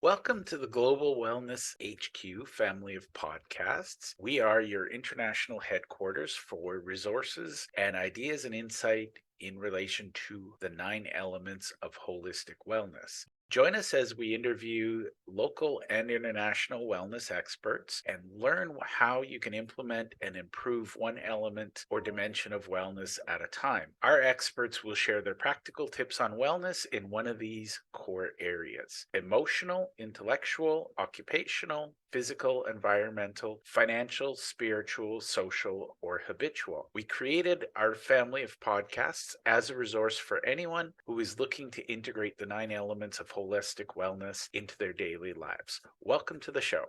Welcome to the Global Wellness HQ family of podcasts. We are your international headquarters for resources and ideas and insight in relation to the 9 elements of holistic wellness. Join us as we interview local and international wellness experts and learn how you can implement and improve one element or dimension of wellness at a time. Our experts will share their practical tips on wellness in one of these core areas: emotional, intellectual, occupational, physical, environmental, financial, spiritual, social, or habitual. We created our family of podcasts as a resource for anyone who is looking to integrate the 9 elements of holistic wellness into their daily lives. Welcome to the show.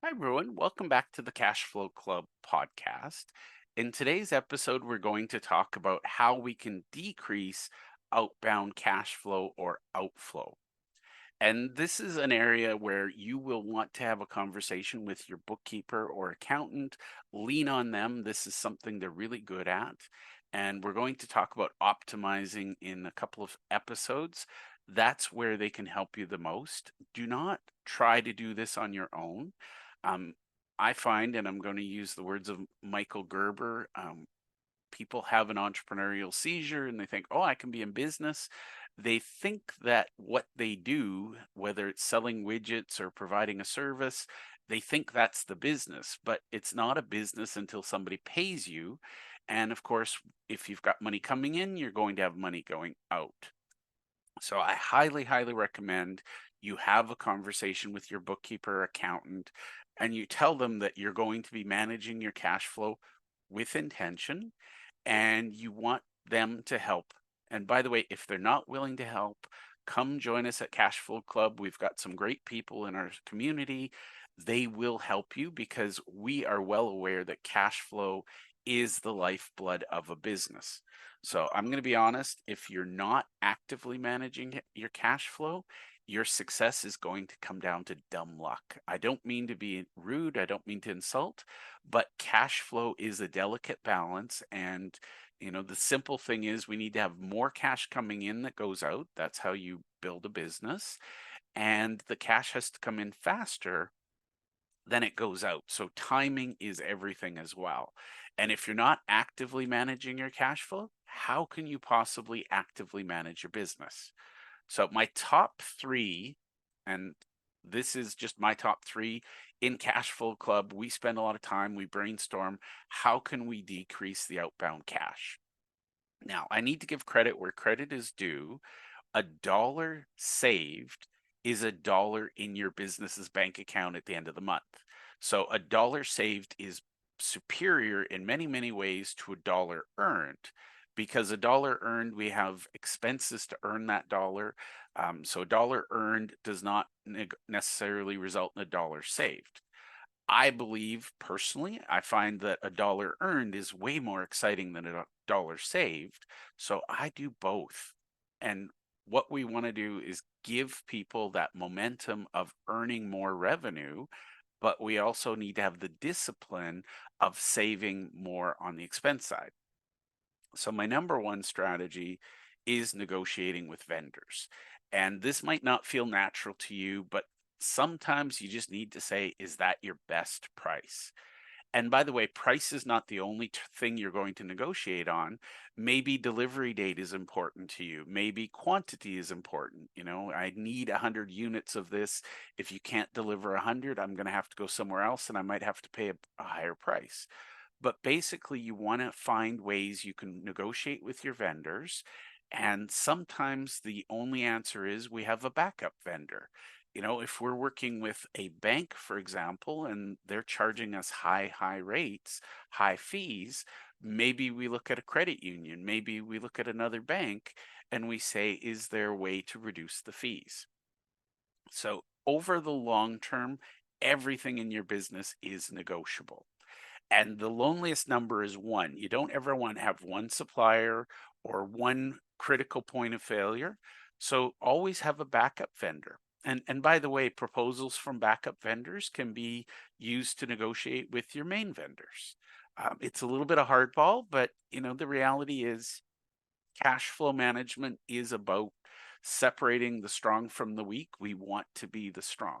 Hi, everyone. Welcome back to the Cash Flow Club podcast. In today's episode, we're going to talk about how we can decrease outbound cash flow or outflow. And this is an area where you will want to have a conversation with your bookkeeper or accountant. Lean on them. This is something they're really good at. And we're going to talk about optimizing in a couple of episodes. That's where they can help you the most. Do not try to do this on your own. Um, I find, and I'm going to use the words of Michael Gerber, people have an entrepreneurial seizure and they think, oh, I can be in business. They think that what they do, whether it's selling widgets or providing a service, they think that's the business, but it's not a business until somebody pays you. And of course, if you've got money coming in, you're going to have money going out. So I highly, highly recommend you have a conversation with your bookkeeper or accountant and you tell them that you're going to be managing your cash flow with intention and you want them to help. And by the way, if they're not willing to help, come join us at Cash Flow Club. We've got some great people in our community. They will help you because we are well aware that cash flow is the lifeblood of a business. So I'm going to be honest, if you're not actively managing your cash flow, your success is going to come down to dumb luck. I don't mean to be rude, I don't mean to insult, but cash flow is a delicate balance. And, the simple thing is we need to have more cash coming in that goes out. That's how you build a business. And the cash has to come in faster than it goes out. So timing is everything as well. And if you're not actively managing your cash flow, how can you possibly actively manage your business? So my top three, and this is just my top three in Cash Flow Club. We spend a lot of time, we brainstorm, how can we decrease the outbound cash? Now, I need to give credit where credit is due. A dollar saved is a dollar in your business's bank account at the end of the month. So a dollar saved is superior in many, many ways to a dollar earned because a dollar earned, we have expenses to earn that dollar. So a dollar earned does not necessarily result in a dollar saved. I believe personally, I find that a dollar earned is way more exciting than a dollar saved. So I do both. And what we want to do is give people that momentum of earning more revenue, but we also need to have the discipline of saving more on the expense side. So my number one strategy is negotiating with vendors. And this might not feel natural to you, but sometimes you just need to say, is that your best price? And by the way, price is not the only thing you're going to negotiate on. Maybe delivery date is important to you. Maybe quantity is important. I need 100 units of this. If you can't deliver 100, I'm going to have to go somewhere else and I might have to pay a higher price. But basically, you want to find ways you can negotiate with your vendors. And sometimes the only answer is we have a backup vendor. If we're working with a bank, for example, and they're charging us high, high rates, high fees, maybe we look at a credit union, maybe we look at another bank and we say, is there a way to reduce the fees? So over the long term, everything in your business is negotiable. And the loneliest number is one. You don't ever want to have one supplier or one critical point of failure. So always have a backup vendor. And by the way, proposals from backup vendors can be used to negotiate with your main vendors. It's a little bit of hardball, but the reality is cash flow management is about separating the strong from the weak. We want to be the strong.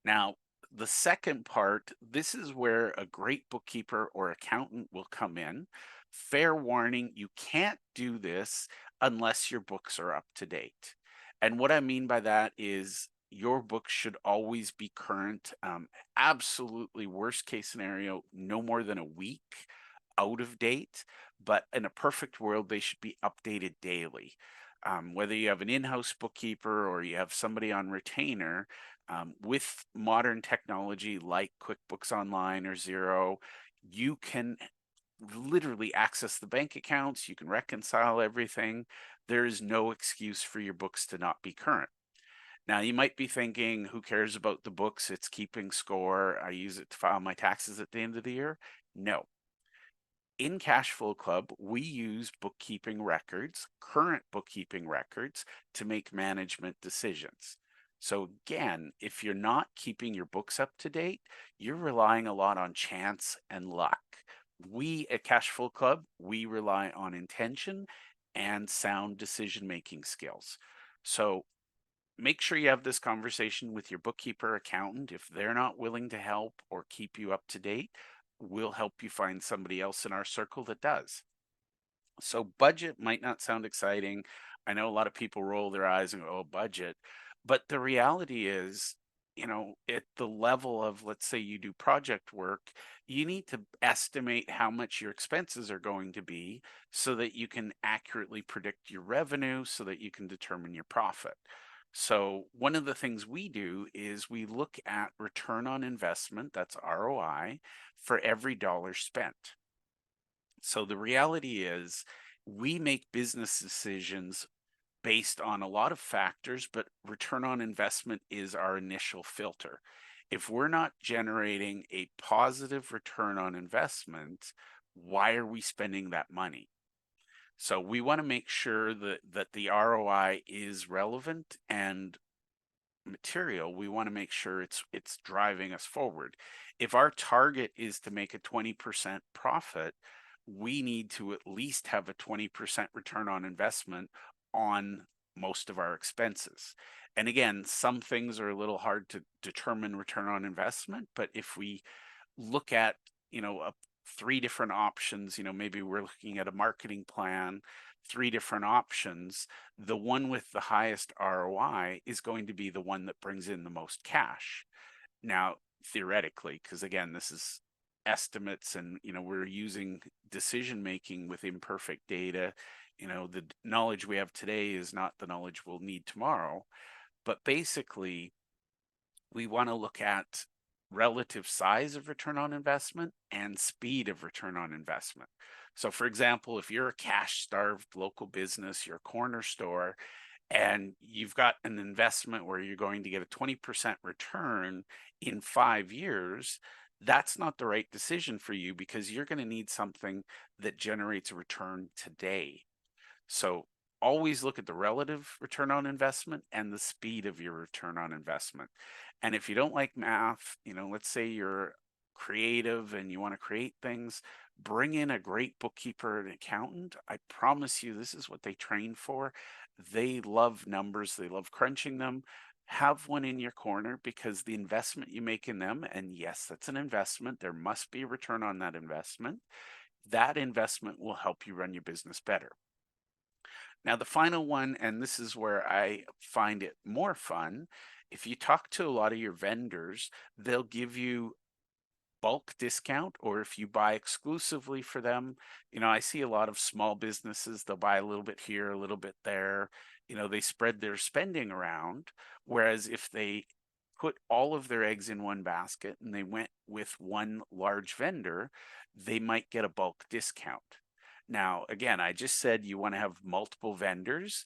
Now, the second part, this is where a great bookkeeper or accountant will come in. Fair warning, you can't do this unless your books are up to date. And what I mean by that is your books should always be current. Absolutely worst case scenario, no more than a week out of date. But in a perfect world, they should be updated daily. Whether you have an in house bookkeeper or you have somebody on retainer, with modern technology like QuickBooks Online or Zero, you can literally access the bank accounts, you can reconcile everything. There is no excuse for your books to not be current. Now, you might be thinking, who cares about the books? It's keeping score. I use it to file my taxes at the end of the year. No, in Cashflow Club, we use bookkeeping records, current bookkeeping records, to make management decisions. So, again, if you're not keeping your books up to date, you're relying a lot on chance and luck. We at Cashflow Club, we rely on intention and sound decision making skills. So, make sure you have this conversation with your bookkeeper accountant. If they're not willing to help or keep you up to date, we'll help you find somebody else in our circle that does. So budget might not sound exciting. I know a lot of people roll their eyes and go, oh, budget. But the reality is, at the level of, let's say you do project work, you need to estimate how much your expenses are going to be so that you can accurately predict your revenue so that you can determine your profit. So one of the things we do is we look at return on investment, that's ROI, for every dollar spent. So the reality is, we make business decisions based on a lot of factors, but return on investment is our initial filter. If we're not generating a positive return on investment, why are we spending that money? So we want to make sure that the ROI is relevant and material. We want to make sure it's driving us forward. If our target is to make a 20% profit, we need to at least have a 20% return on investment on most of our expenses. And again, some things are a little hard to determine return on investment, but if we look at, three different options, maybe we're looking at a marketing plan, three different options, the one with the highest ROI is going to be the one that brings in the most cash. Now, theoretically, because again, this is estimates and, we're using decision making with imperfect data. The knowledge we have today is not the knowledge we'll need tomorrow. But basically, we want to look at relative size of return on investment and speed of return on investment. So, for example, if you're a cash starved local business, you're a corner store, and you've got an investment where you're going to get a 20% return in 5 years, that's not the right decision for you because you're going to need something that generates a return today. So always look at the relative return on investment and the speed of your return on investment. And if you don't like math, let's say you're creative and you want to create things, bring in a great bookkeeper and accountant. I promise you, this is what they train for. They love numbers, they love crunching them. Have one in your corner because the investment you make in them, and yes, that's an investment, there must be a return on that investment. That investment will help you run your business better. Now, the final one, and this is where I find it more fun, if you talk to a lot of your vendors, they'll give you bulk discount, or if you buy exclusively for them. I see a lot of small businesses, they'll buy a little bit here, a little bit there. They spread their spending around. Whereas if they put all of their eggs in one basket and they went with one large vendor, they might get a bulk discount. Now, again, I just said you want to have multiple vendors.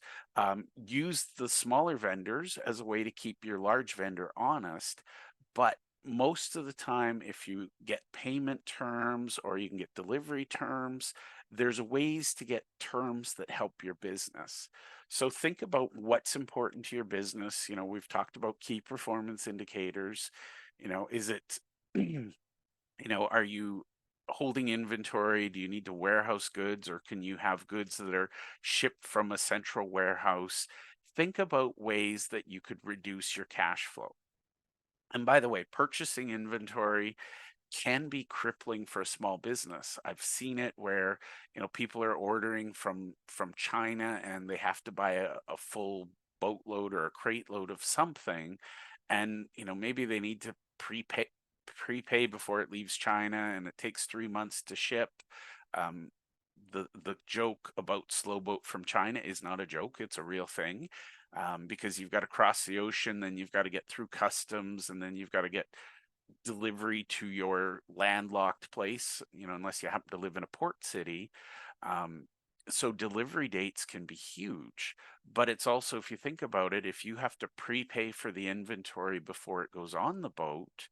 Use the smaller vendors as a way to keep your large vendor honest. But most of the time, if you get payment terms or you can get delivery terms, there's ways to get terms that help your business. So think about what's important to your business. We've talked about key performance indicators. Is it, are you holding inventory? Do you need to warehouse goods, or can you have goods that are shipped from a central warehouse? Think about ways that you could reduce your cash flow. And by the way, purchasing inventory can be crippling for a small business. I've seen it where, people are ordering from China and they have to buy a full boatload or a crate load of something, and maybe they need to prepay before it leaves China, and it takes 3 months to ship. Um, the joke about slow boat from China is not a joke; it's a real thing. Because you've got to cross the ocean, then you've got to get through customs, and then you've got to get delivery to your landlocked place, unless you happen to live in a port city. Um, so delivery dates can be huge, but it's also, if you think about it, if you have to prepay for the inventory before it goes on the boat,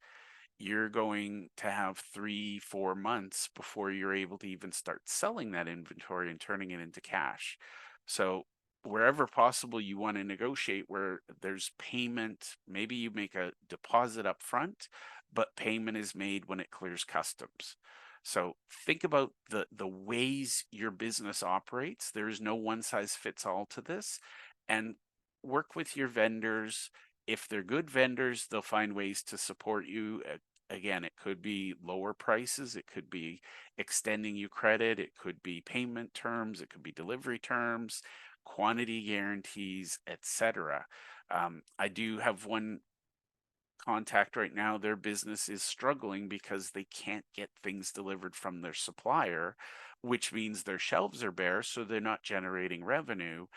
you're going to have 3, 4 months before you're able to even start selling that inventory and turning it into cash. So wherever possible, you want to negotiate where there's payment. Maybe you make a deposit up front, but payment is made when it clears customs. So think about the ways your business operates. There is no one size fits all to this, and work with your vendors. If they're good vendors, they'll find ways to support you. Again, it could be lower prices, it could be extending you credit, it could be payment terms, it could be delivery terms, quantity guarantees, etc. I do have one contact right now. Their business is struggling because they can't get things delivered from their supplier, which means their shelves are bare, so they're not generating revenue.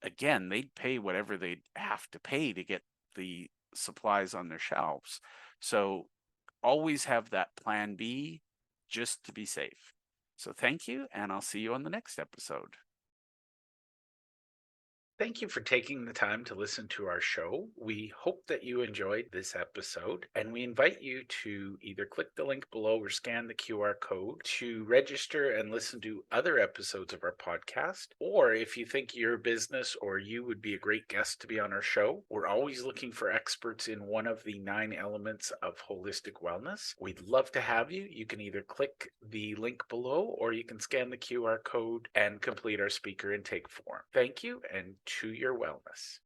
Again, they'd pay whatever they'd have to pay to get the supplies on their shelves. So always have that plan B just to be safe. So thank you, and I'll see you on the next episode. Thank you for taking the time to listen to our show. We hope that you enjoyed this episode, and we invite you to either click the link below or scan the QR code to register and listen to other episodes of our podcast. Or if you think your business or you would be a great guest to be on our show, we're always looking for experts in one of the 9 elements of holistic wellness. We'd love to have you. You can either click the link below or you can scan the QR code and complete our speaker intake form. Thank you, and to your wellness.